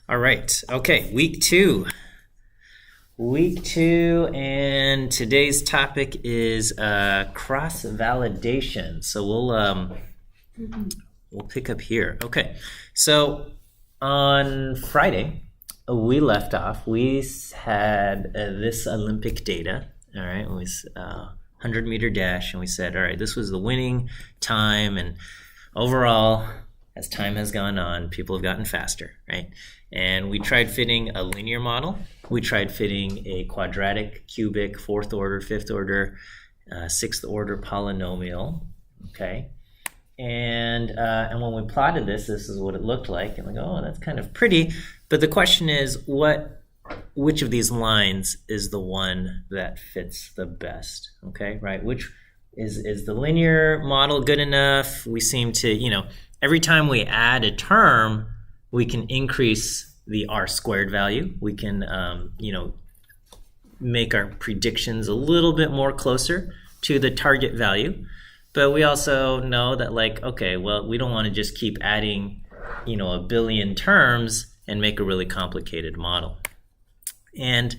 All right. Okay. Week two. And today's topic is cross-validation. So we'll pick up here. Okay. So on Friday, we left off. We had this Olympic data. All right. It was 100-meter dash, and we said, all right, this was the winning time, and overall, as time has gone on, people have gotten faster, right? And we tried fitting a linear model. We tried fitting a quadratic, cubic, fourth order, fifth order, sixth order polynomial, okay? And when we plotted this is what it looked like. And we go, oh, that's kind of pretty. But the question is, which of these lines is the one that fits the best, okay, right? Which is the linear model good enough? We seem to, every time we add a term, we can increase the r squared value. We can, make our predictions a little bit more closer to the target value. But we also know that, okay, well, we don't want to just keep adding, a billion terms and make a really complicated model. And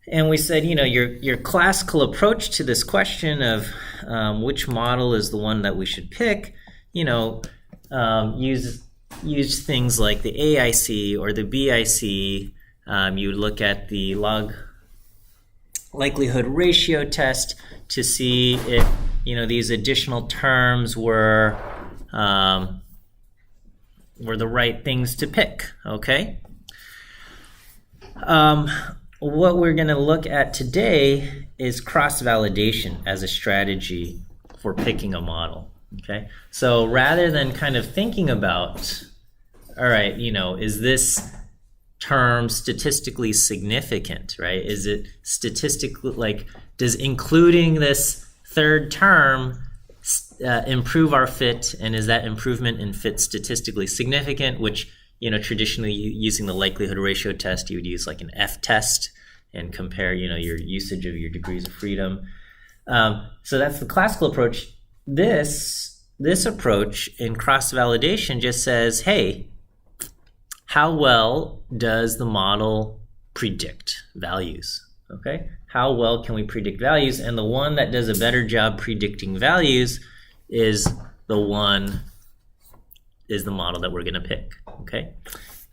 we said, your classical approach to this question of which model is the one that we should pick, use things like the AIC or the BIC. You would look at the log likelihood ratio test to see if these additional terms were the right things to pick. Okay. What we're going to look at today is cross-validation as a strategy for picking a model. Okay, so rather than kind of thinking about, all right, is this term statistically significant, right? Is it statistically, does including this third term improve our fit, and is that improvement in fit statistically significant? Which, traditionally using the likelihood ratio test, you would use like an F test and compare, your usage of your degrees of freedom. So that's the classical approach. This approach in cross-validation just says, hey, how well does the model predict values? Okay, how well can we predict values? And the one that does a better job predicting values is the model that we're going to pick. Okay,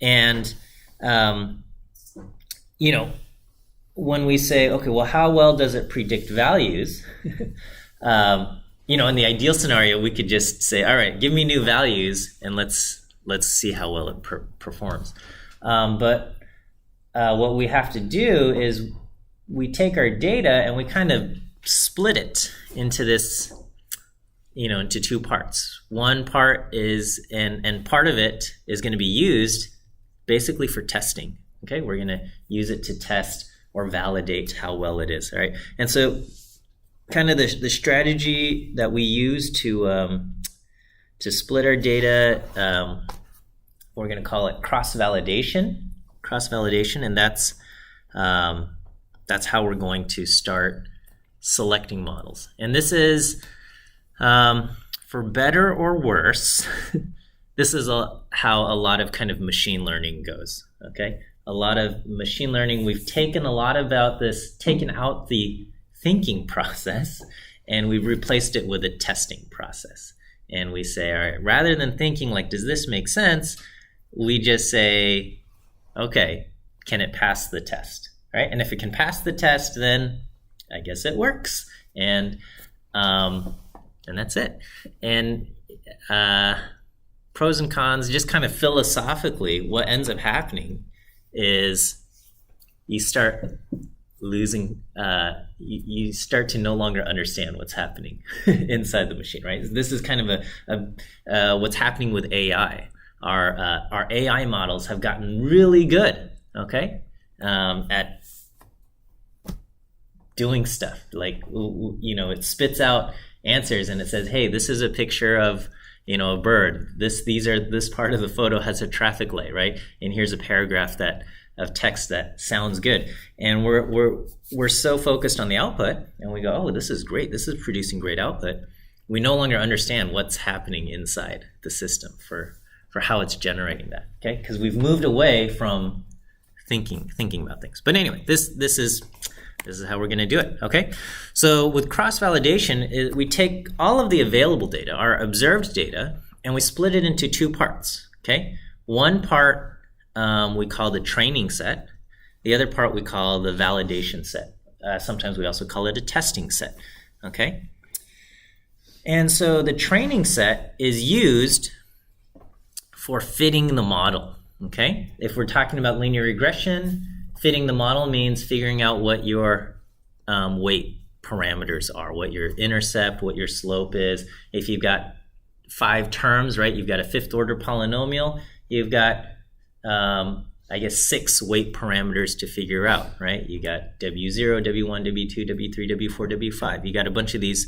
and when we say, okay, well, how well does it predict values? In the ideal scenario, we could just say, all right, give me new values and let's see how well it performs. But what we have to do is we take our data and we kind of split it into this, into two parts. One part is, and part of it is going to be used basically for testing. Okay, we're going to use it to test or validate how well it is. All right, and so kind of the strategy that we use to split our data, we're going to call it cross-validation, and that's how we're going to start selecting models. And this is, for better or worse, this is how a lot of kind of machine learning goes. Okay, a lot of machine learning, we've taken out the thinking process, and we've replaced it with a testing process. And we say, all right, rather than thinking does this make sense, we just say, okay, can it pass the test, right? And if it can pass the test, then I guess it works, and that's it. And pros and cons, just kind of philosophically, what ends up happening is you start losing, you start to no longer understand what's happening inside the machine, right? This is kind of what's happening with AI. Our AI models have gotten really good, okay, at doing stuff. It spits out answers and it says, hey, this is a picture of a bird. This part of the photo has a traffic light, right? And here's a paragraph of text that sounds good. And we're so focused on the output, and we go, oh, this is great. This is producing great output. We no longer understand what's happening inside the system for for how it's generating that, okay? Because we've moved away from thinking about things. But anyway, this is how we're going to do it, okay? So with cross-validation, we take all of the available data, our observed data, and we split it into two parts, okay? One part we call the training set. The other part we call the validation set. Sometimes we also call it a testing set, okay? And so the training set is used for fitting the model, okay? If we're talking about linear regression, fitting the model means figuring out what your weight parameters are, what your intercept, what your slope is. If you've got 5 terms, right, you've got a 5th order polynomial, you've got, I guess, 6 weight parameters to figure out, right? You got W0, W1, W2, W3, W4, W5. You got a bunch of these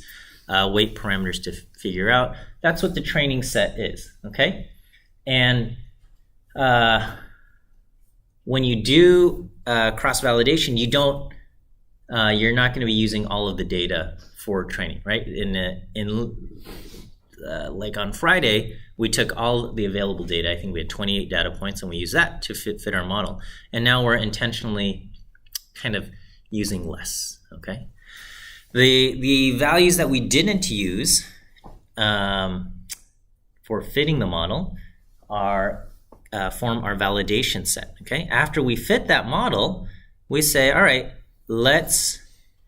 weight parameters to figure out. That's what the training set is, okay? And when you do cross-validation, you're not going to be using all of the data for training, right? Like on Friday, we took all the available data. I think we had 28 data points, and we used that to fit our model. And now we're intentionally kind of using less, okay? The values that we didn't use for fitting the model form our validation set, okay? After we fit that model, we say, all right, let's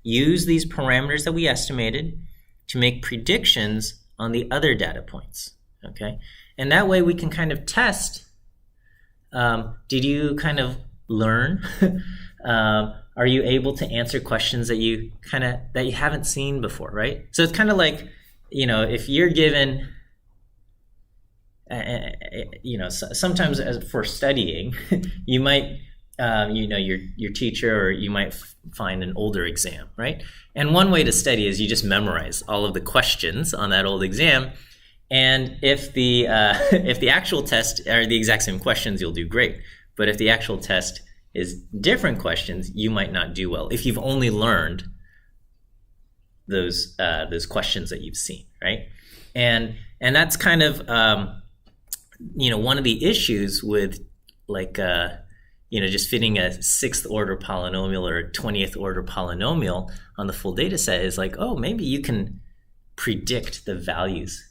use these parameters that we estimated to make predictions on the other data points, okay? And that way we can kind of test, did you kind of learn? Are you able to answer questions that you haven't seen before, right? So it's kind of like, if you're given, sometimes for studying, you might, your teacher, or you might find an older exam, right? And one way to study is you just memorize all of the questions on that old exam. And if the actual test are the exact same questions, you'll do great. But if the actual test is different questions, you might not do well if you've only learned those questions that you've seen, right? And that's kind of one of the issues with just fitting a 6th order polynomial or a 20th order polynomial on the full data set is like, oh, maybe you can predict the values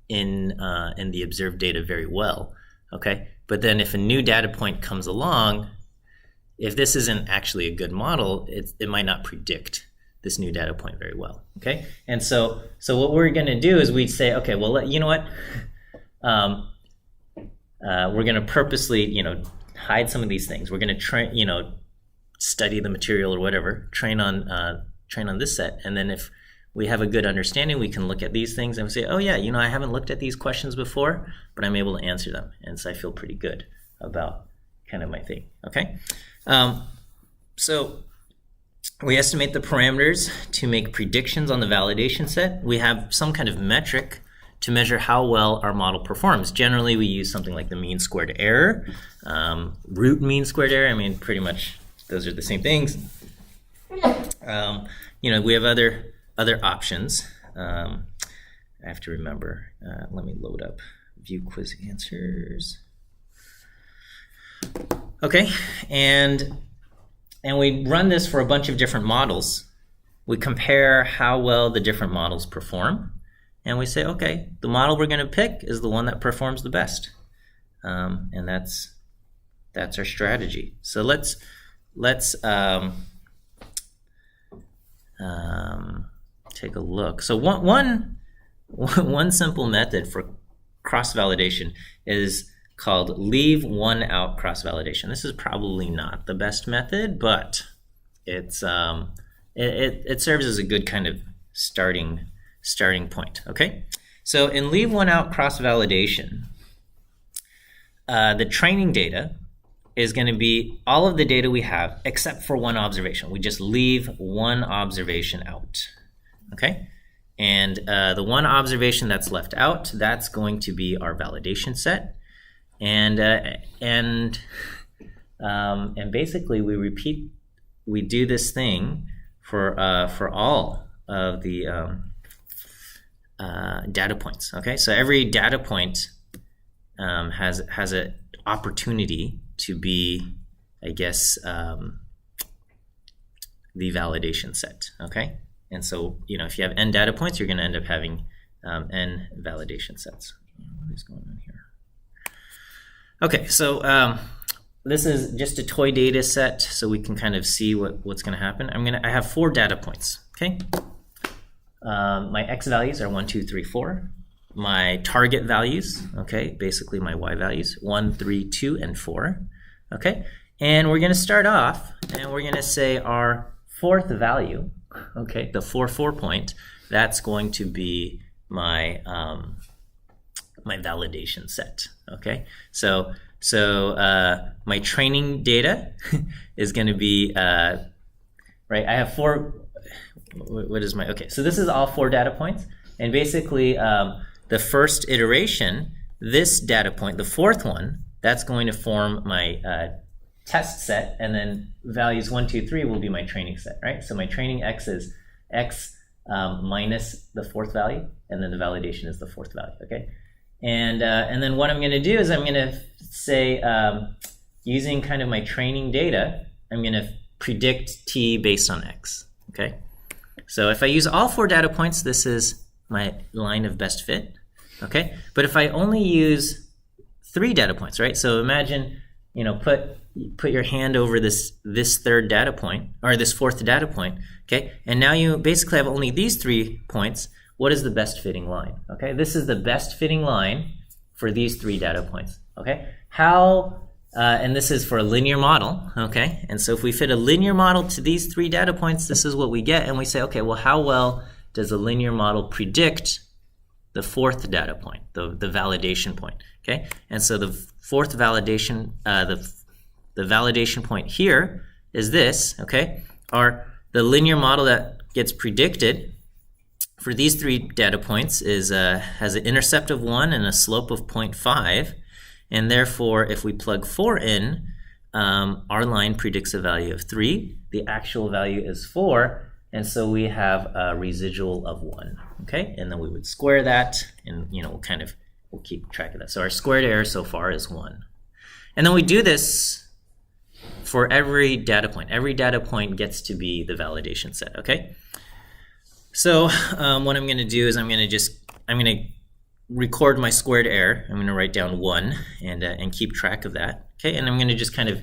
in the observed data very well, okay? But then if a new data point comes along, if this isn't actually a good model, it might not predict this new data point very well, okay? And so what we're going to do is we'd say, okay, well, you know what? We're going to purposely, hide some of these things. We're going to train, study the material or whatever, train on this set, and then if we have a good understanding, we can look at these things and say, oh yeah, I haven't looked at these questions before, but I'm able to answer them, and so I feel pretty good about kind of my thing, okay? So we estimate the parameters to make predictions on the validation set. We have some kind of metric to measure how well our model performs. Generally, we use something like the mean squared error, root mean squared error. I mean, pretty much those are the same things. We have other options. I have to remember. Let me load up view quiz answers. Okay, and we run this for a bunch of different models. We compare how well the different models perform, and we say, okay, the model we're going to pick is the one that performs the best, and that's our strategy. So let's take a look. So one simple method for cross-validation is called leave one out cross-validation. This is probably not the best method, but it serves as a good kind of starting point, okay? So in leave one out cross-validation, the training data is going to be all of the data we have except for one observation. We just leave one observation out, okay? And the one observation that's left out, that's going to be our validation set. And basically we do this thing for all of the data points, okay? So every data point has an opportunity to be, I guess, the validation set, okay? And so, if you have n data points, you're going to end up having n validation sets. What is going on here? Okay, so this is just a toy data set, so we can kind of see what's going to happen. I have 4 data points, okay? My x values are 1, 2, 3, 4. My target values, okay, basically my y values, 1, 3, 2, and 4, okay? And we're going to start off, and we're going to say our 4th value, okay, the 4 point, that's going to be my my validation set, okay? So my training data is going to be, right, I have 4, what is my, okay, so this is all 4 data points, and basically the first iteration, this data point, the 4th one, that's going to form my test set, and then values 1, 2, 3 will be my training set, right? So my training x is x minus the 4th value, and then the validation is the 4th value, okay? And then what I'm going to do is I'm going to say, using kind of my training data, I'm going to predict t based on x, okay? So if I use all 4 data points, this is my line of best fit, okay? But if I only use 3 data points, right? So imagine, put your hand over this 3rd data point, or this 4th data point, okay? And now you basically have only these 3 points. What is the best fitting line, okay? This is the best fitting line for these 3 data points, okay? And this is for a linear model, okay? And so if we fit a linear model to these 3 data points, this is what we get, and we say, okay, well, how well does a linear model predict the 4th data point, the validation point, okay? And so the 4th validation, the validation point here is this, okay? The linear model that gets predicted for these 3 data points is has an intercept of 1 and a slope of 0.5, and therefore if we plug 4 in, our line predicts a value of 3. The actual value is 4, and so we have a residual of 1, okay? And then we would square that, and we'll keep track of that. So our squared error so far is 1. And then we do this for every data point. Every data point gets to be the validation set, okay? So what I'm going to do is I'm going to record my squared error. I'm going to write down 1 and keep track of that, okay? And I'm going to just kind of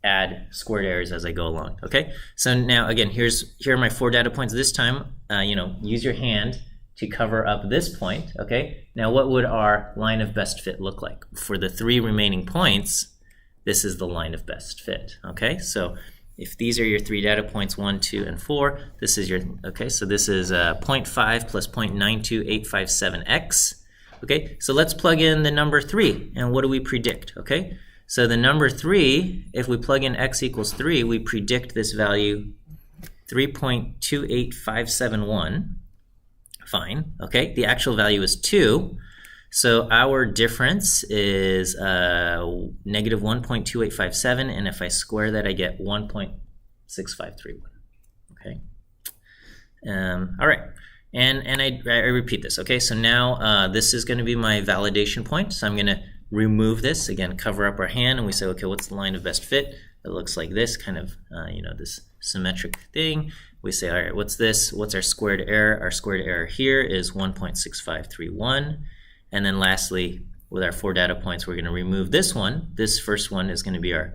add squared errors as I go along, okay? So now again, here are my 4 data points. This time, use your hand to cover up this point, okay? Now what would our line of best fit look like? For the 3 remaining points, this is the line of best fit, okay? So if these are your 3 data points, 1, 2, and 4, this is your, okay, so this is 0.5 plus 0.92857x, okay? So let's plug in the number 3, and what do we predict, okay? So the number 3, if we plug in x equals 3, we predict this value 3.28571, fine, okay? The actual value is 2, so our difference is negative 1.2857, and if I square that, I get 1.6531. Okay. All right, and I repeat this. Okay, so now this is going to be my validation point. So I'm going to remove this again, cover up our hand, and we say, okay, what's the line of best fit? It looks like this, kind of this symmetric thing. We say, all right, what's this? What's our squared error? Our squared error here is 1.6531. And then lastly, with our 4 data points, we're going to remove this one. This first one is going to be our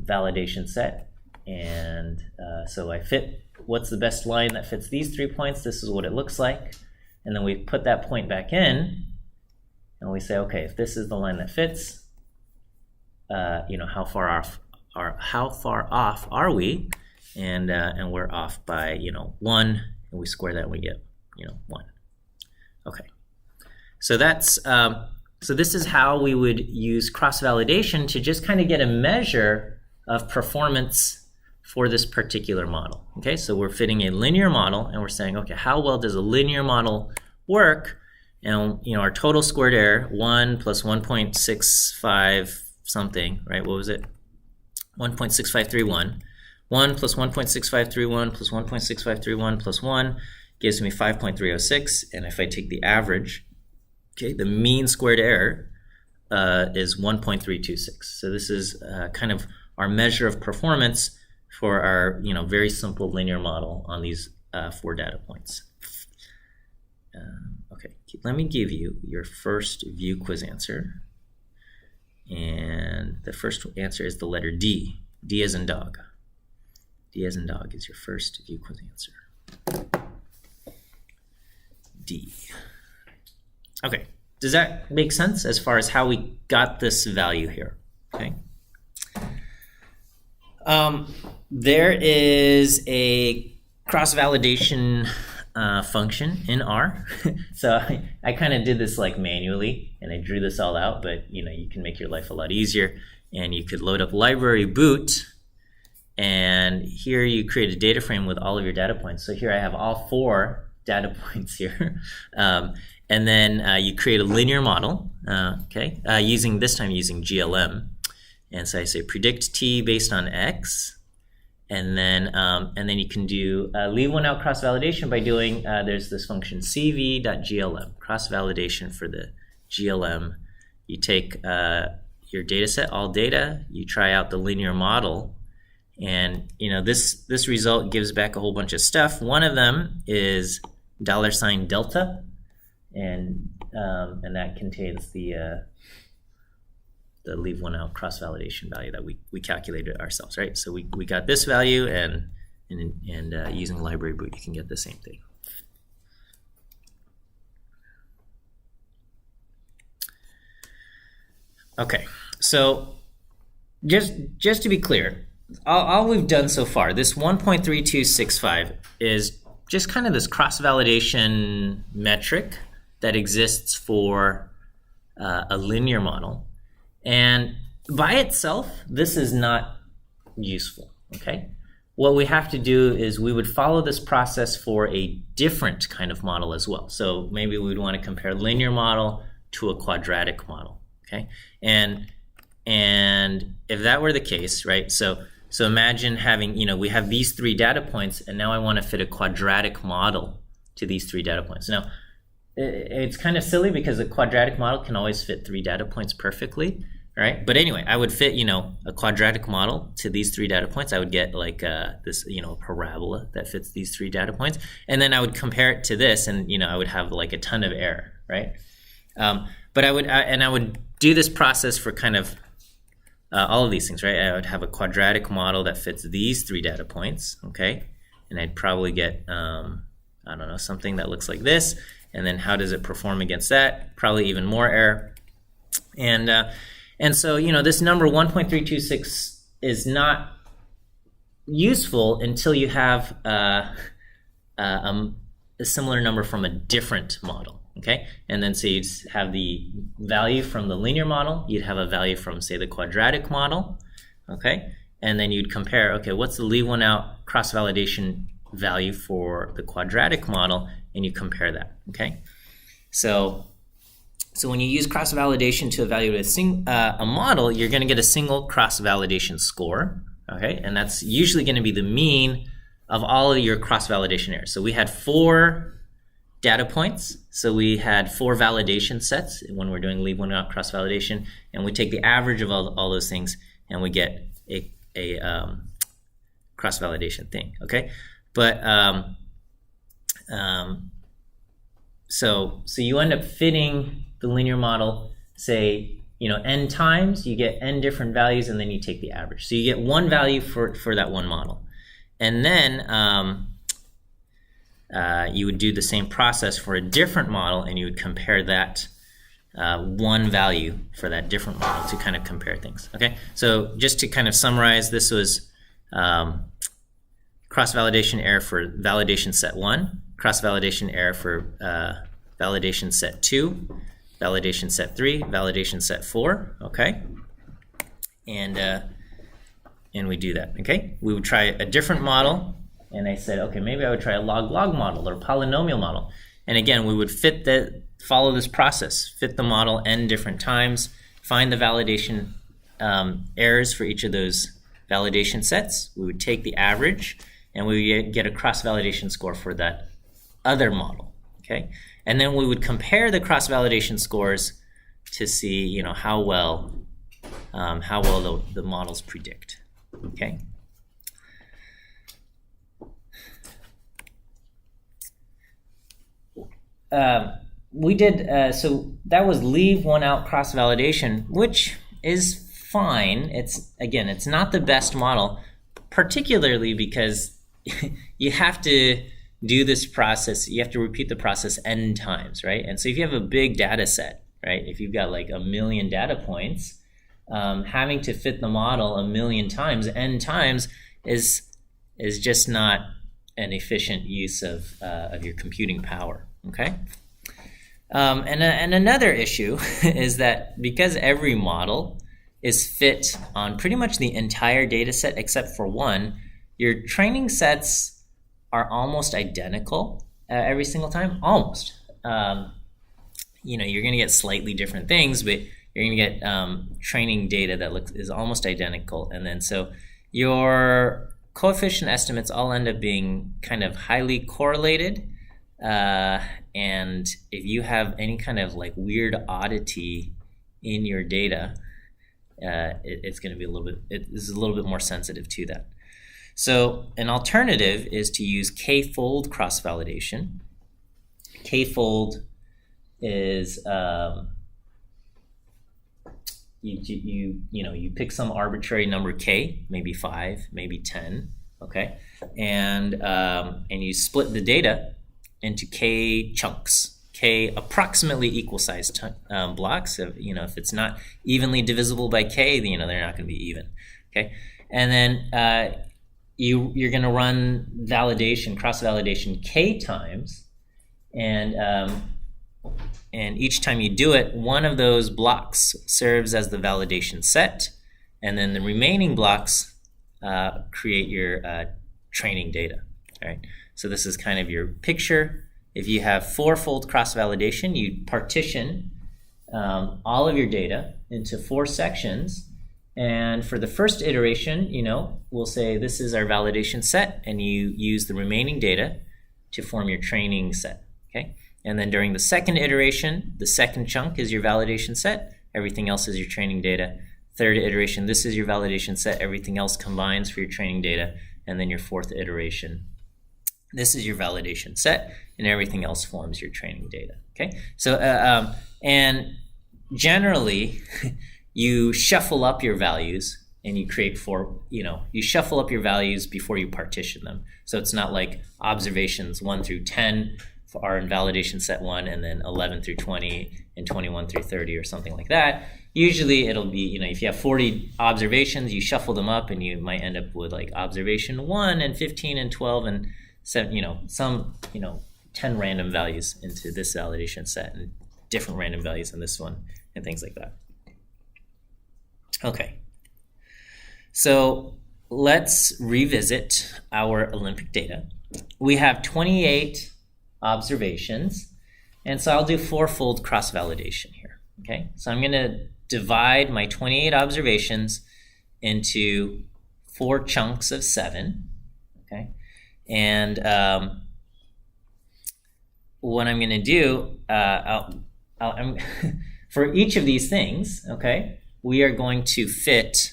validation set. And so I fit, what's the best line that fits these 3 points? This is what it looks like. And then we put that point back in, and we say, okay, if this is the line that fits, how far off are we? And we're off by 1, and we square that and we get 1. Okay, so that's so this is how we would use cross-validation to just kind of get a measure of performance for this particular model. Okay, so we're fitting a linear model, and we're saying, okay, how well does a linear model work? And our total squared error, 1 plus 1.65 something, right? What was it? 1.6531. 1 plus 1.6531 plus 1.6531 plus 1 gives me 5.306, and if I take the average, Okay, the mean squared error is 1.326. So this is kind of our measure of performance for our very simple linear model on these 4 data points. Okay, let me give you your first view quiz answer. And the first answer is the letter D. D as in dog. D as in dog is your first view quiz answer. D. Okay, does that make sense as far as how we got this value here? Okay. There is a cross-validation function in R. So I kind of did this like manually, and I drew this all out, but you can make your life a lot easier, and you could load up library boot, and here you create a data frame with all of your data points. So here I have all 4 data points here. And then you create a linear model, okay, using GLM. And so I say predict t based on x, and then you can do leave one out cross validation by doing there's this function cv.glm, cross validation for the GLM. You take your data set, all data, you try out the linear model, and this result gives back a whole bunch of stuff. One of them is $delta, and that contains the leave one out cross validation value that we calculated ourselves, right? So we got this value, and using library boot you can get the same thing. Okay, so just to be clear, all we've done so far, this 1.3265 is just kind of this cross-validation metric that exists for a linear model. And by itself, this is not useful, okay? What we have to do is we would follow this process for a different kind of model as well. So maybe we would want to compare linear model to a quadratic model, okay? And if that were the case, right, so imagine having, we have these 3 data points, and now I want to fit a quadratic model to these 3 data points. Now, it's kind of silly because a quadratic model can always fit 3 data points perfectly, right? But anyway, I would fit, a quadratic model to these 3 data points. I would get like this, parabola that fits these 3 data points, and then I would compare it to this, and I would have like a ton of error, right? But I would do this process for kind of all of these things, right? I would have a quadratic model that fits these 3 data points, okay? And I'd probably get, I don't know, something that looks like this. And then how does it perform against that? Probably even more error. And so, this number 1.326 is not useful until you have a similar number from a different model, okay? And then so you'd have the value from the linear model, you'd have a value from, say, the quadratic model, okay? And then you'd compare, okay, what's the leave one out cross-validation value for the quadratic model, and you compare that, okay? So when you use cross-validation to evaluate a model, you're going to get a single cross-validation score, okay? And that's usually going to be the mean of all of your cross-validation errors. So we had 4 data points, so we had 4 validation sets when we're doing leave one out cross-validation, and we take the average of all those things, and we get a cross-validation thing, okay? But so you end up fitting the linear model, say, n times, you get n different values, and then you take the average. So you get one value for that one model. And then you would do the same process for a different model, and you would compare that one value for that different model to kind of compare things, okay? So just to kind of summarize, this was cross-validation error for validation set 1, cross-validation error for validation set 2, validation set 3, validation set 4, okay? And we do that, okay? We would try a different model, and I said, okay, maybe I would try a log-log model or polynomial model. And again, we would follow this process, fit the model n different times, find the validation errors for each of those validation sets. We would take the average, and we would get a cross-validation score for that other model, okay? And then we would compare the cross-validation scores to see, you know, how well the models predict. Okay. We did so that was leave one out cross-validation, which is fine. It's not the best model, particularly because you have to do this process. You have to repeat the process n times, right? And so if you have a big data set, right? If you've got like 1 million data points, having to fit the model 1 million times, n times, is just not an efficient use of your computing power. Okay. And another issue is that because every model is fit on pretty much the entire data set except for one, your training sets are almost identical every single time. Almost. You know, you're going to get slightly different things, but you're going to get training data that is almost identical. And then so your coefficient estimates all end up being kind of highly correlated. And if you have any kind of like weird oddity in your data, it's going to be it's a little bit more sensitive to that. So an alternative is to use k-fold cross-validation. K-fold is you pick some arbitrary number k, maybe 5, maybe 10, okay, and you split the data into k chunks, k approximately equal sized blocks. Of, you know, if it's not evenly divisible by k, then, you know, they're not going to be even. Okay, and then you're going to run validation, cross validation k times, and each time you do it, one of those blocks serves as the validation set, and then the remaining blocks create your training data. All right. So this is kind of your picture. If you have 4-fold cross-validation, you partition all of your data into 4 sections. And for the first iteration, you know, we'll say this is our validation set, and you use the remaining data to form your training set. Okay. And then during the second iteration, the second chunk is your validation set. Everything else is your training data. Third iteration, this is your validation set. Everything else combines for your training data. And then your fourth iteration, this is your validation set, and everything else forms your training data. Okay, so and generally, you shuffle up your values, and you create you shuffle up your values before you partition them. So it's not like observations 1 through 10 are in validation set 1, and then 11 through 20 and 21 through 30 or something like that. Usually it'll be, you know, if you have 40 observations, you shuffle them up, and you might end up with like observation 1 and 15 and 12 and 7, you know, some, you know, 10 random values into this validation set and different random values in this one and things like that. Okay. So let's revisit our Olympic data. We have 28 observations, and so I'll do 4-fold cross-validation here. Okay, so I'm going to divide my 28 observations into 4 chunks of 7. Okay, and what I'm going to do, for each of these things, okay, we are going to fit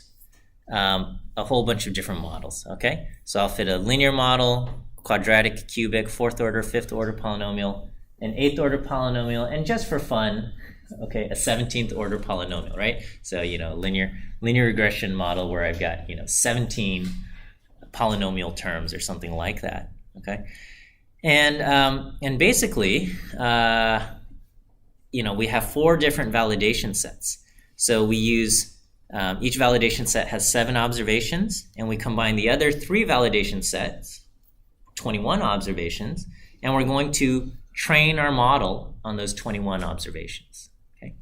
a whole bunch of different models. Okay, so I'll fit a linear model, quadratic, cubic, 4th order, 5th order polynomial, an 8th order polynomial, and just for fun, okay, a 17th order polynomial, right? So, you know, linear regression model where I've got, you know, 17 polynomial terms or something like that. Okay, and basically, you know, we have 4 different validation sets. So we use each validation set has 7 observations, and we combine the other 3 validation sets, 21 observations, and we're going to train our model on those 21 observations. Okay,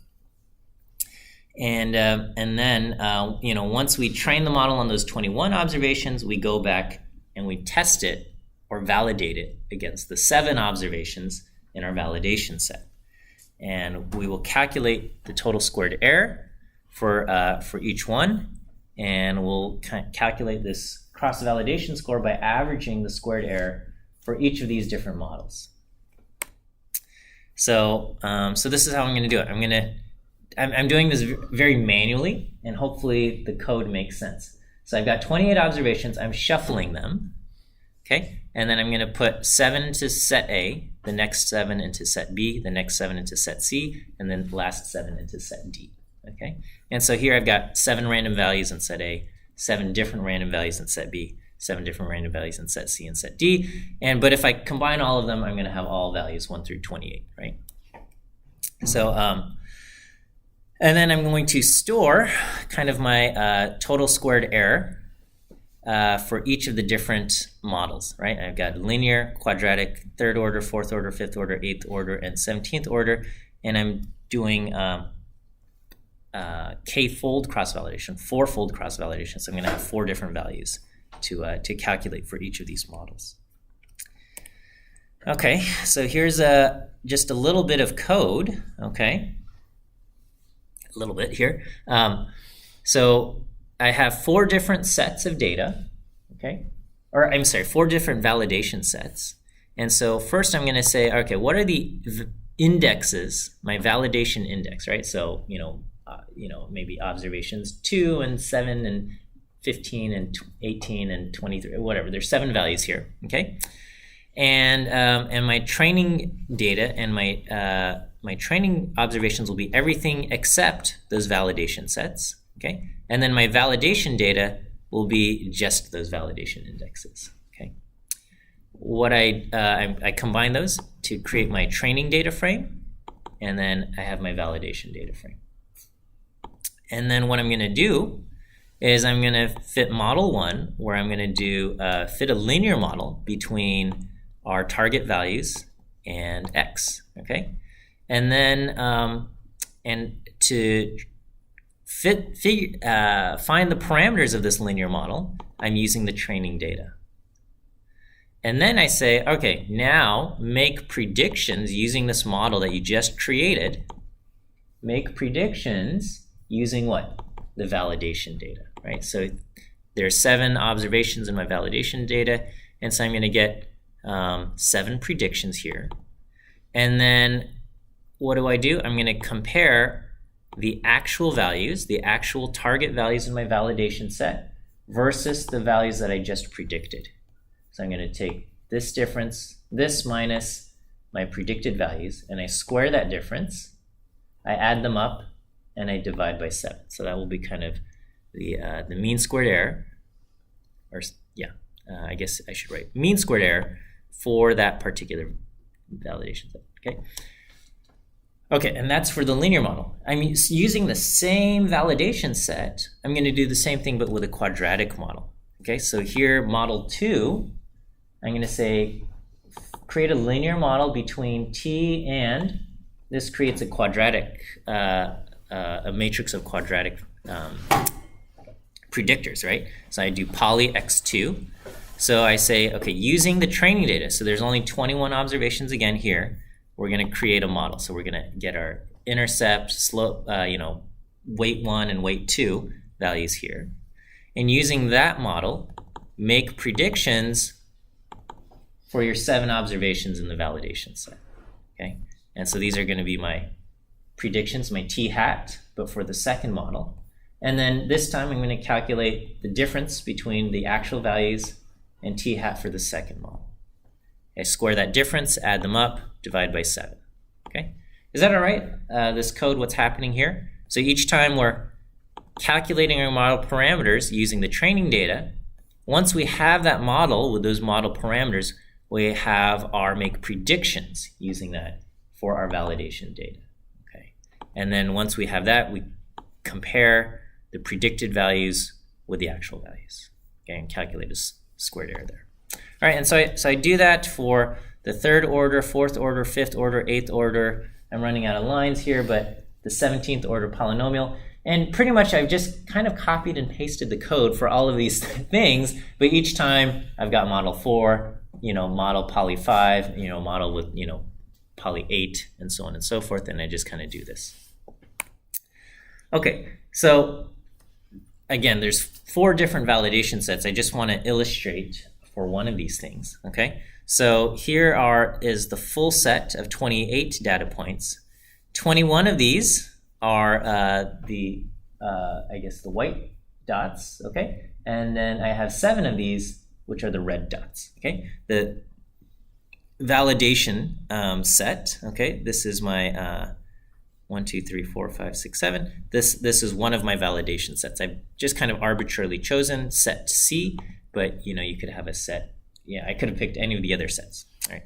and then you know, once we train the model on those 21 observations, we go back and we test it or validate it against the 7 observations in our validation set, and we will calculate the total squared error for each one, and we'll calculate this cross-validation score by averaging the squared error for each of these different models. So, so this is how I'm going to do it. I'm doing this very manually, and hopefully the code makes sense. So I've got 28 observations. I'm shuffling them, okay? And then I'm going to put 7 into set A, the next 7 into set B, the next 7 into set C, and then the last 7 into set D, okay? And so here I've got 7 random values in set A, 7 different random values in set B, 7 different random values in set C and set D. But if I combine all of them, I'm going to have all values 1 through 28, right? So, and then I'm going to store kind of my total squared error for each of the different models, right? I've got linear, quadratic, third order, fourth order, fifth order, eighth order, and 17th order. And I'm doing k-fold cross-validation, 4-fold cross-validation. So I'm going to have 4 different values to calculate for each of these models. Okay, so here's just a little bit of code, okay? A little bit here. So I have 4 different sets of data, okay? Or I'm sorry, 4 different validation sets. And so first I'm going to say, okay, what are the indexes, my validation index, right? So, maybe observations 2 and 7 and 15 and 18 and 23, whatever. There's 7 values here, okay? And my training data and my training observations will be everything except those validation sets, okay? And then my validation data will be just those validation indexes, okay? What I combine those to create my training data frame, and then I have my validation data frame. And then what I'm going to do is I'm going to fit model 1, where I'm going to do fit a linear model between our target values and x, okay? And then and to find the parameters of this linear model, I'm using the training data. And then I say, okay, now make predictions using this model that you just created. Make predictions using what? The validation data, right? So there's 7 observations in my validation data, and so I'm going to get 7 predictions here. And then what do? I'm going to compare the actual values, the actual target values in my validation set versus the values that I just predicted. So I'm going to take this difference, this minus my predicted values, and I square that difference. I add them up, and I divide by 7. So that will be kind of the mean squared error, or I guess I should write mean squared error for that particular validation set, okay? Okay, and that's for the linear model. I'm using the same validation set. I'm going to do the same thing, but with a quadratic model. Okay, so here, model 2, I'm going to say, create a linear model between t and, this creates a quadratic, a matrix of quadratic predictors, right? So I do poly x2. So I say, okay, using the training data, so there's only 21 observations again here, we're going to create a model. So we're going to get our intercept, slope, weight 1 and weight 2 values here. And using that model, make predictions for your 7 observations in the validation set, okay? And so these are going to be my predictions, my t hat, but for the second model. And then this time I'm going to calculate the difference between the actual values and t hat for the second model. I square that difference, add them up, divide by 7. Okay, is that all right? This code, what's happening here? So each time we're calculating our model parameters using the training data, once we have that model with those model parameters, we have our make predictions using that for our validation data. Okay, and then once we have that, we compare the predicted values with the actual values. Okay, and calculate a squared error there. All right, and so I do that for the third order, fourth order, fifth order, eighth order. I'm running out of lines here, but the 17th order polynomial. And pretty much I've just kind of copied and pasted the code for all of these things, but each time I've got model 4, model poly 5, model with, poly 8, and so on and so forth, and I just kind of do this. Okay, so again, there's 4 different validation sets. I just want to illustrate for one of these things, okay? So here is the full set of 28 data points. 21 of these are I guess the white dots, okay? And then I have 7 of these, which are the red dots, okay? The validation set, okay? This is my 1, 2, 3, 4, 5, 6, 7. This is one of my validation sets. I've just kind of arbitrarily chosen set C, but you could have a set. Yeah, I could have picked any of the other sets. All right.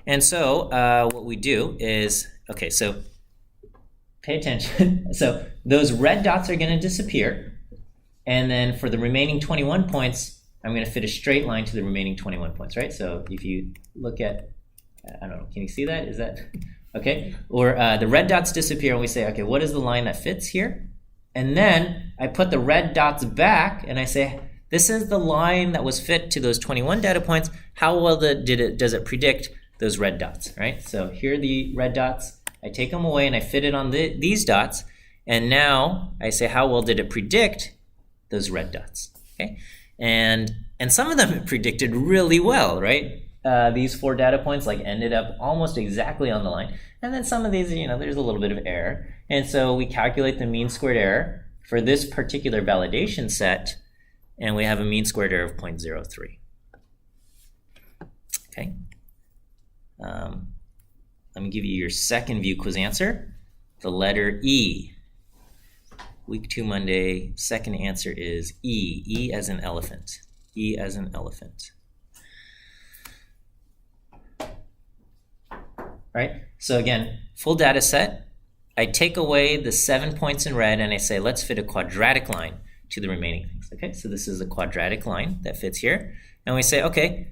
And so what we do is, okay, so pay attention. So those red dots are going to disappear. And then for the remaining 21 points, I'm going to fit a straight line to the remaining 21 points, right? So if you look at, I don't know, can you see that? Is that, okay? Or the red dots disappear and we say, okay, what is the line that fits here? And then I put the red dots back and I say, this is the line that was fit to those 21 data points. How well does it predict those red dots, right? So here are the red dots. I take them away and I fit it on these dots. And now I say, how well did it predict those red dots, okay? And some of them it predicted really well, right? These 4 data points ended up almost exactly on the line. And then some of these, there's a little bit of error. And so we calculate the mean squared error for this particular validation set, and we have a mean squared error of 0.03. Okay. Let me give you your second view quiz answer. The letter E. Week 2 Monday, second answer is E. E as in elephant. E as in elephant. Right? So again, full data set. I take away the 7 points in red and I say, let's fit a quadratic line to the remaining things. Okay, so this is a quadratic line that fits here. And we say, okay,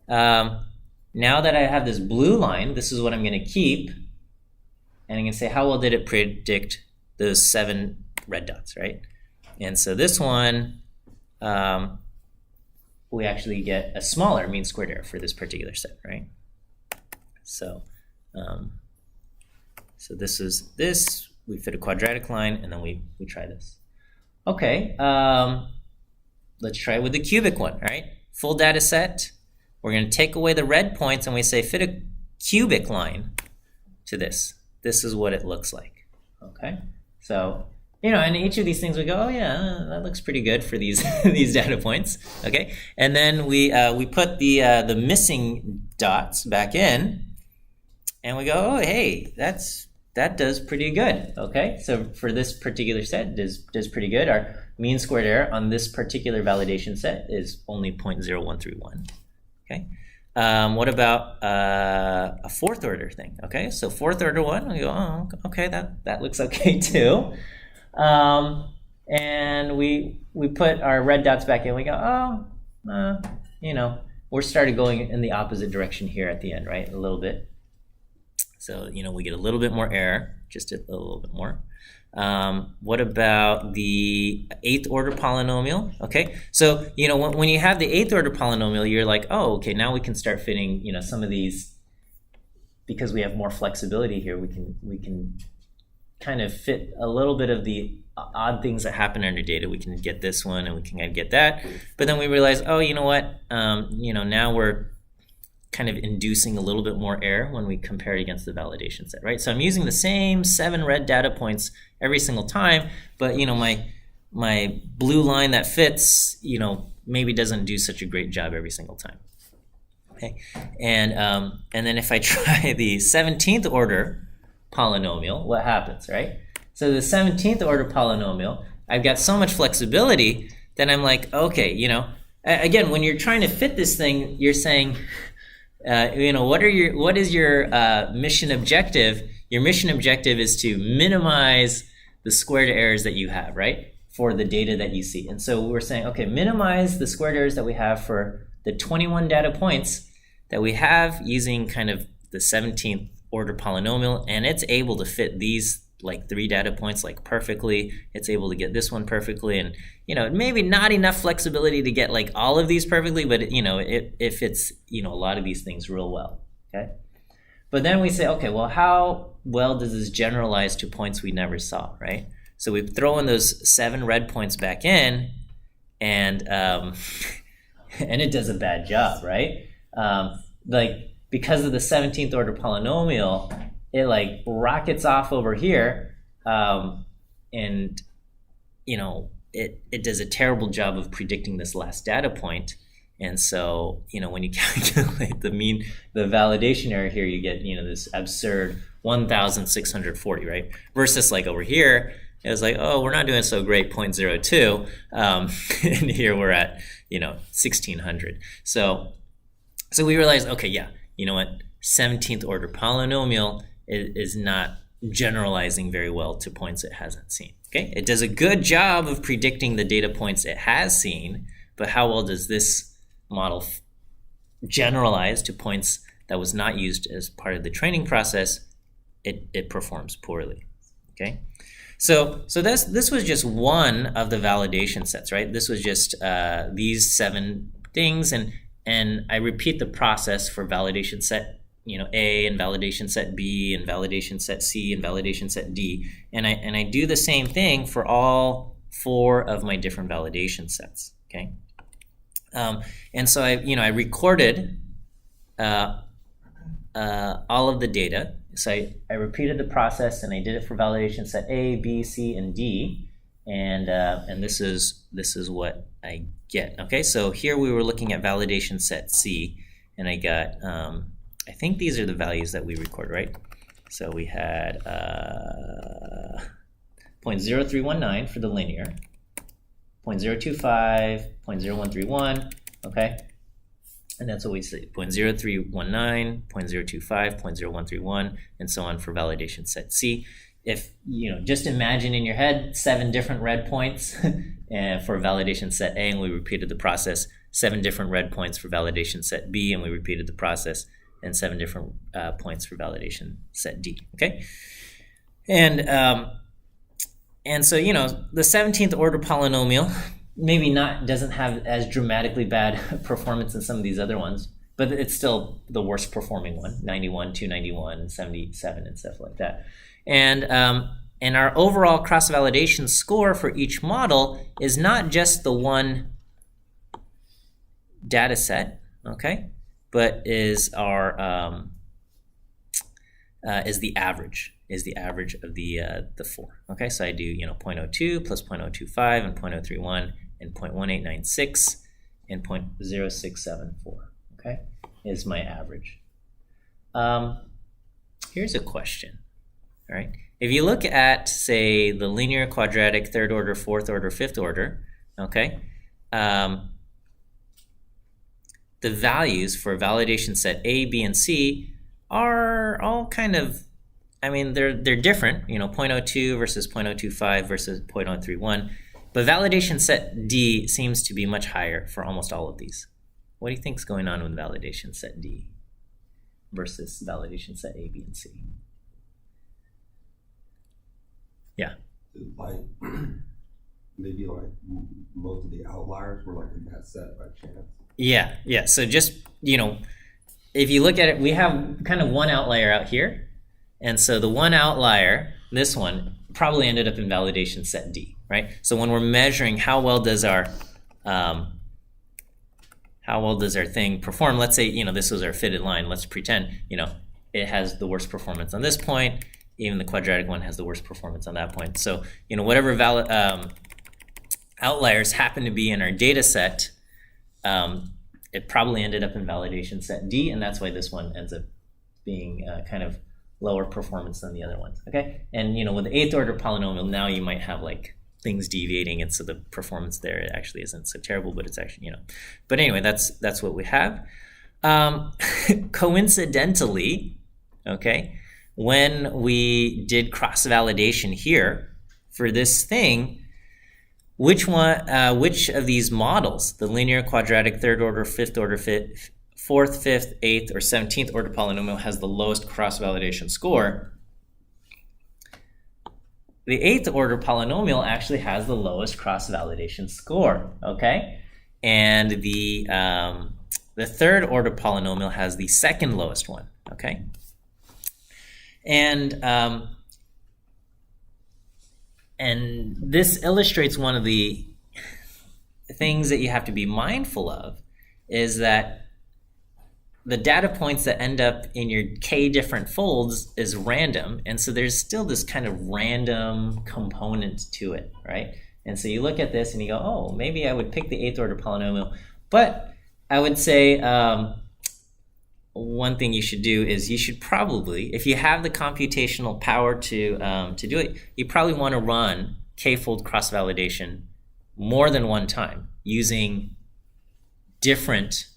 now that I have this blue line, this is what I'm going to keep. And I'm going to say, how well did it predict those 7 red dots, right? And so this one, we actually get a smaller mean squared error for this particular set, right? So, so this is this. We fit a quadratic line, and then we try this. Okay, let's try it with the cubic one, right? Full data set. We're going to take away the red points, and we say fit a cubic line to this. This is what it looks like. Okay, so and each of these things we go, oh yeah, that looks pretty good for these these data points. Okay, and then we put the missing dots back in, and we go, oh hey, that does pretty good. Okay, so for this particular set, does pretty good. Our mean squared error on this particular validation set is only 0.0131. Okay, what about a fourth order thing? Okay, so fourth order one, we go, oh, okay, that looks okay too. And we put our red dots back in. We go, oh, we're started going in the opposite direction here at the end, right? A little bit. So, we get a little bit more error, just a little bit more. What about the 8th order polynomial? Okay, so, when you have the 8th order polynomial, you're like, oh, okay, now we can start fitting, some of these, because we have more flexibility here, we can kind of fit a little bit of the odd things that happen under data. We can get this one and we can get that. But then we realize, oh, you know what? Now we're kind of inducing a little bit more error when we compare it against the validation set, right? So I'm using the same 7 red data points every single time, but my blue line that fits, maybe doesn't do such a great job every single time. Okay, and then if I try the 17th order polynomial, what happens, right? So the 17th order polynomial, I've got so much flexibility that I'm like, okay, again, when you're trying to fit this thing, you're saying, what is your mission objective? Your mission objective is to minimize the squared errors that you have, right, for the data that you see. And so we're saying, okay, minimize the squared errors that we have for the 21 data points that we have using kind of the 17th order polynomial, and it's able to fit these 3 data points perfectly. It's able to get this one perfectly, and maybe not enough flexibility to get all of these perfectly, but it fits a lot of these things real well. Okay, but then we say, okay, well, how well does this generalize to points we never saw, right? So we throw in those 7 red points back in, and and it does a bad job, right? like because of the 17th order polynomial, it like rockets off over here, and it does a terrible job of predicting this last data point. And so when you calculate the validation error here, you get this absurd 1,640, right? Versus like over here, it was like, oh, we're not doing so great, 0.02, and here we're at 1,600. So we realized, okay, yeah, you know what, 17th order polynomial is not generalizing very well to points it hasn't seen. Okay, it does a good job of predicting the data points it has seen, but how well does this model generalize to points that was not used as part of the training process? It performs poorly. Okay, so this was just one of the validation sets, right? This was just these 7 things, and I repeat the process for validation set A, and validation set B, and validation set C, and validation set D, and I do the same thing for all 4 of my different validation sets. Okay, and so I recorded all of the data. So I repeated the process, and I did it for validation set A, B, C, and D, and this is what I get. Okay, so here we were looking at validation set C, and I got I think these are the values that we record, right? So we had 0.0319 for the linear, 0.025, 0.0131, okay? And that's what we say, 0.0319, 0.025, 0.0131, and so on for validation set C. If, just imagine in your head 7 different red points for validation set A, and we repeated the process, 7 different red points for validation set B, and we repeated the process, and 7 different points for validation set D, okay? And so, the 17th order polynomial maybe doesn't have as dramatically bad performance as some of these other ones, but it's still the worst performing one, 91, 291, 77, and stuff like that. And our overall cross-validation score for each model is not just the one data set, okay, but is our is the average of the 4. Okay, so I do 0.02 plus 0.025 and 0.031 and 0.1896 and 0.0674. Okay, is my average. Here's a question. All right, if you look at, say, the linear, quadratic, 3rd order, 4th order, 5th order, okay, the values for validation set A, B, and C are all kind of, they're different, 0.02 versus 0.025 versus 0.031, but validation set D seems to be much higher for almost all of these. What do you think is going on with validation set D versus validation set A, B, and C? Yeah. Maybe most of the outliers were in that set by chance. Yeah. So just, if you look at it, we have kind of one outlier out here. And so the one outlier, this one, probably ended up in validation set D, right? So when we're measuring how well does our thing perform, let's say, this was our fitted line. Let's pretend, it has the worst performance on this point. Even the quadratic one has the worst performance on that point. So, whatever outliers happen to be in our data set, it probably ended up in validation set D, and that's why this one ends up being kind of lower performance than the other ones, okay? And, with the 8th order polynomial, now you might have, things deviating, and so the performance there actually isn't so terrible, but it's actually, But anyway, that's what we have. Coincidentally, okay, when we did cross-validation here for this thing, which of these models, the linear, quadratic, 3rd order, 5th order, 4th, 5th, 8th, or 17th order polynomial has the lowest cross-validation score? The 8th order polynomial actually has the lowest cross-validation score, okay? And the 3rd order polynomial has the 2nd lowest one, okay? And this illustrates one of the things that you have to be mindful of, is that the data points that end up in your k different folds is random, and so there's still this kind of random component to it, right? And so you look at this and you go, oh, maybe I would pick the 8th order polynomial. But I would say one thing you should do is you should probably, if you have the computational power to do it, you probably want to run k-fold cross-validation more than one time using different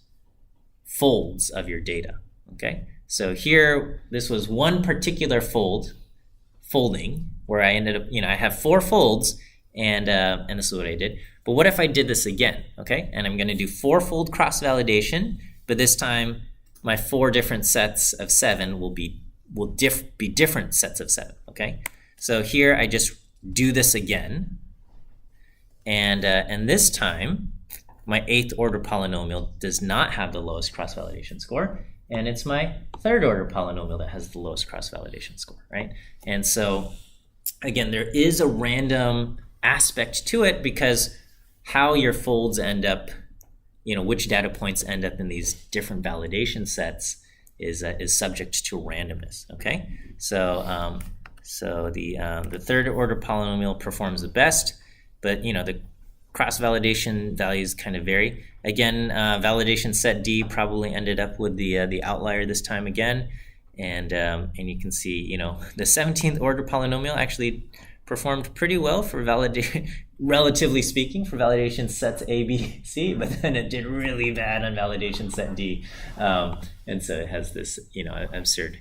folds of your data, okay? So here, this was one particular folding, where I ended up, I have 4 folds, and this is what I did. But what if I did this again, okay? And I'm gonna do 4-fold cross-validation, but this time my 4 different sets of 7 will be different sets of 7, okay? So here I just do this again, and this time my 8th order polynomial does not have the lowest cross-validation score, and it's my 3rd order polynomial that has the lowest cross-validation score, right? And so again, there is a random aspect to it because how your folds end up, which data points end up in these different validation sets is subject to randomness, okay? So the 3rd order polynomial performs the best, but the cross-validation values kind of vary. Again, validation set D probably ended up with the outlier this time again, and you can see, the 17th order polynomial actually performed pretty well for relatively speaking, for validation sets A, B, C, but then it did really bad on validation set D, and so it has this, absurd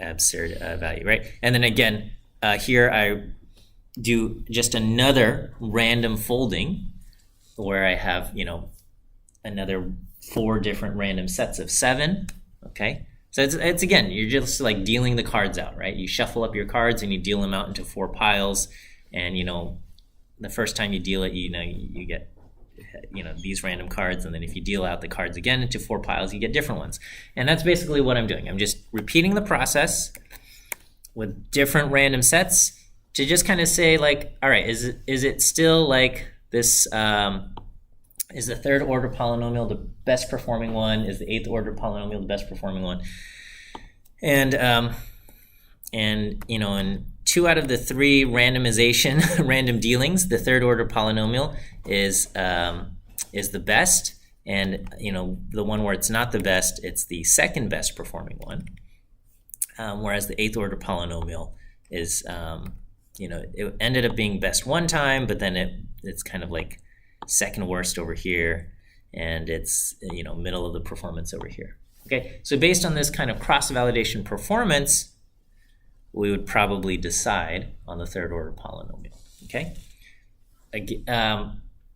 value, right? And then again, here I do just another random folding where I have, another 4 different random sets of 7, okay? So it's again, you're just like dealing the cards out, right? You shuffle up your cards and you deal them out into 4 piles, and the first time you deal it, you get these random cards, and then if you deal out the cards again into 4 piles, you get different ones. And that's basically what I'm doing. I'm just repeating the process with different random sets to just kind of say, like, all right, is it still like this? Is the 3rd order polynomial the best performing one? Is the 8th order polynomial the best performing one? And in 2 out of the 3 randomization, random dealings, the 3rd order polynomial is the best. And the one where it's not the best, it's the 2nd best performing one. Whereas the 8th order polynomial is it ended up being best one time, but then it's kind of like 2nd worst over here, and it's middle of the performance over here. Okay, so based on this kind of cross-validation performance, we would probably decide on the 3rd order polynomial. Okay,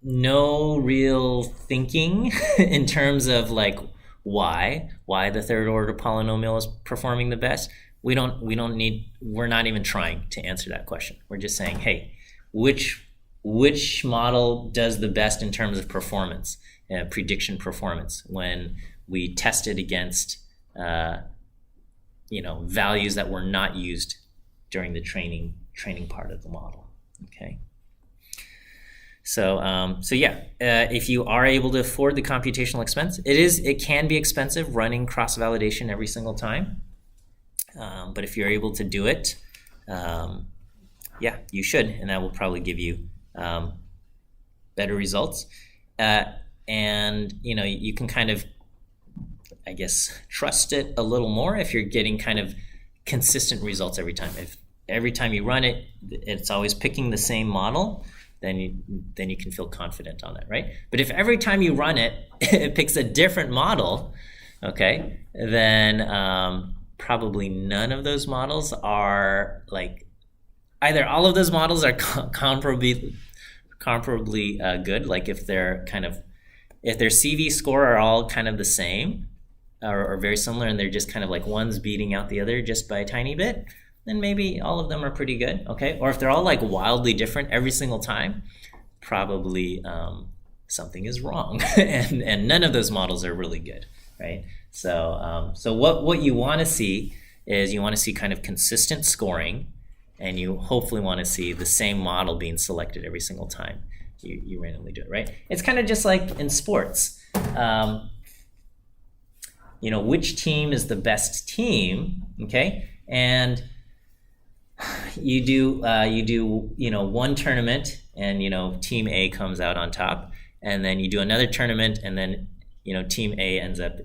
no real thinking in terms of like why the 3rd order polynomial is performing the best. We're not even trying to answer that question. We're just saying, hey, which model does the best in terms of performance, prediction performance, when we test it against values that were not used during the training part of the model. Okay. So yeah, if you are able to afford the computational expense, it can be expensive running cross-validation every single time. But if you're able to do it, yeah, you should, and that will probably give you better results. And you can kind of, I guess, trust it a little more if you're getting kind of consistent results every time. If every time you run it, it's always picking the same model, then you can feel confident on it, right? But if every time you run it, it picks a different model, okay, then probably none of those models are like, either all of those models are comparably good, like if their CV score are all kind of the same or very similar, and they're just kind of like one's beating out the other just by a tiny bit, then maybe all of them are pretty good, okay? Or if they're all like wildly different every single time, probably something is wrong, and none of those models are really good, right? So what you want to see is you want to see kind of consistent scoring, and you hopefully want to see the same model being selected every single time you randomly do it, right? It's kind of just like in sports. which team is the best team, okay? And you do one tournament, and team A comes out on top, and then you do another tournament, and then team A ends up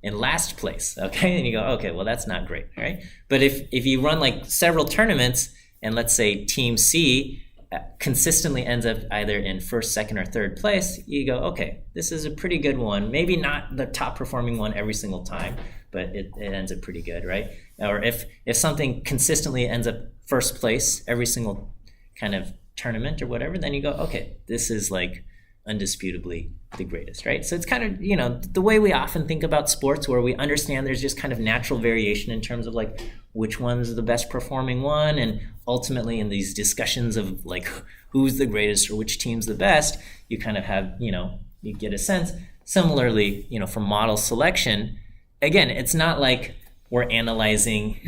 in last place, okay? And you go, okay, well, that's not great, right? But if you run like several tournaments, and let's say team C consistently ends up either in first, second, or third place, you go, okay, this is a pretty good one. Maybe not the top performing one every single time, but it ends up pretty good, right? Or if something consistently ends up first place every single kind of tournament or whatever, then you go, okay, this is like undisputably the greatest, right? So it's kind of, the way we often think about sports, where we understand there's just kind of natural variation in terms of like which one's the best performing one, and ultimately in these discussions of like who's the greatest or which team's the best, you kind of have, you get a sense. Similarly, for model selection, again, it's not like we're analyzing,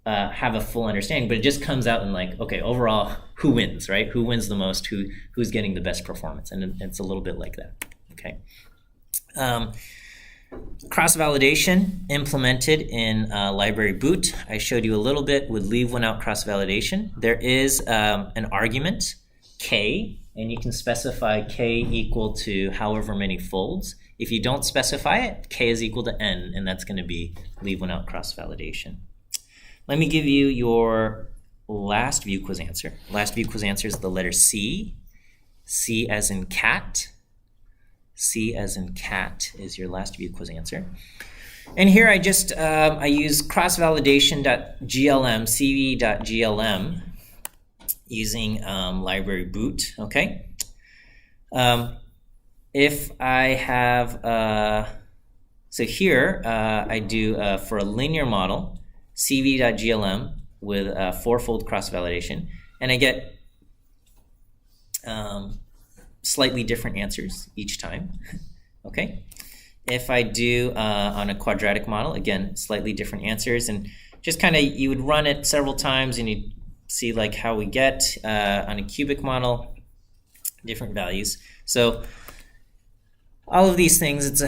have a full understanding, but it just comes out in like, okay, overall, who wins, right? Who wins the most? Who's getting the best performance? And it's a little bit like that, okay? Cross-validation implemented in library boot. I showed you a little bit with leave one out cross-validation. There is an argument, k, and you can specify k equal to however many folds. If you don't specify it, k is equal to n, and that's going to be leave one out cross-validation. Let me give you your last view quiz answer. Last view quiz answer is the letter C. C as in cat. C as in cat is your last view quiz answer. And here I just, I use crossvalidation.glm, cv.glm, using library boot, okay? If I have, so here I do, for a linear model, cv.glm with fourfold cross-validation, and I get slightly different answers each time, okay? If I do on a quadratic model, again, slightly different answers, and just kind of, you would run it several times and you see like how we get on a cubic model, different values. So all of these things,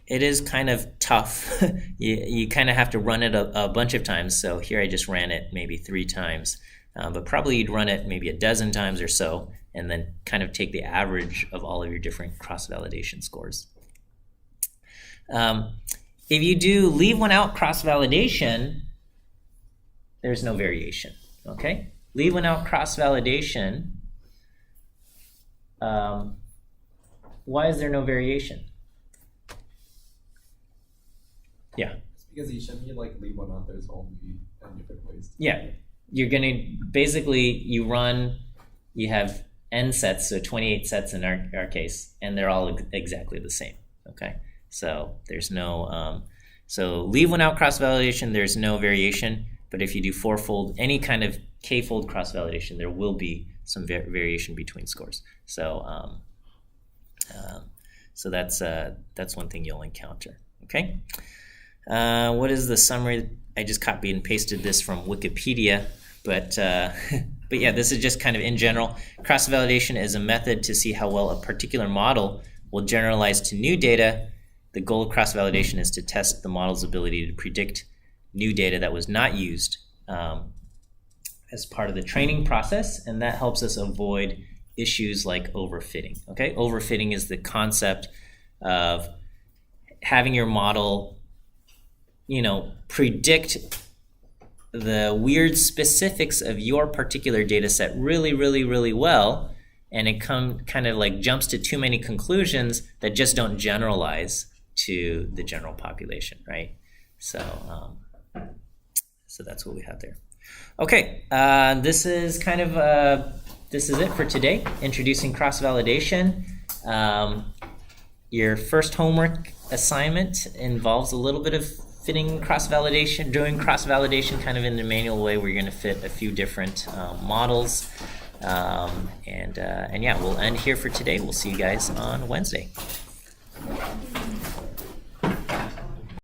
it is kind of tough. you kind of have to run it a bunch of times. So here I just ran it maybe 3 times, but probably you'd run it maybe a dozen times or so, and then kind of take the average of all of your different cross-validation scores. If you do leave one out cross-validation, there's no variation, okay? Leave one out cross-validation, why is there no variation? Yeah. It's because you shouldn't like leave one out, there's only 10 different ways. Yeah, you're gonna, basically you run, you have n sets, so 28 sets in our case, and they're all exactly the same, okay? So there's no, so leave one out cross-validation, there's no variation, but if you do fourfold, any kind of k-fold cross-validation, there will be some variation between scores. So, so that's one thing you'll encounter, okay? What is the summary? I just copied and pasted this from Wikipedia, but yeah, this is just kind of in general. Cross-validation is a method to see how well a particular model will generalize to new data. The goal of cross-validation is to test the model's ability to predict new data that was not used as part of the training process, and that helps us avoid issues like overfitting, okay? Overfitting is the concept of having your model, predict the weird specifics of your particular data set really, really, really well, and it kind of like jumps to too many conclusions that just don't generalize to the general population, right? So, so that's what we have there. Okay, this is kind of this is it for today. Introducing cross-validation. Your first homework assignment involves a little bit of fitting cross-validation, doing cross-validation kind of in the manual way where you're going to fit a few different models. And yeah, we'll end here for today. We'll see you guys on Wednesday.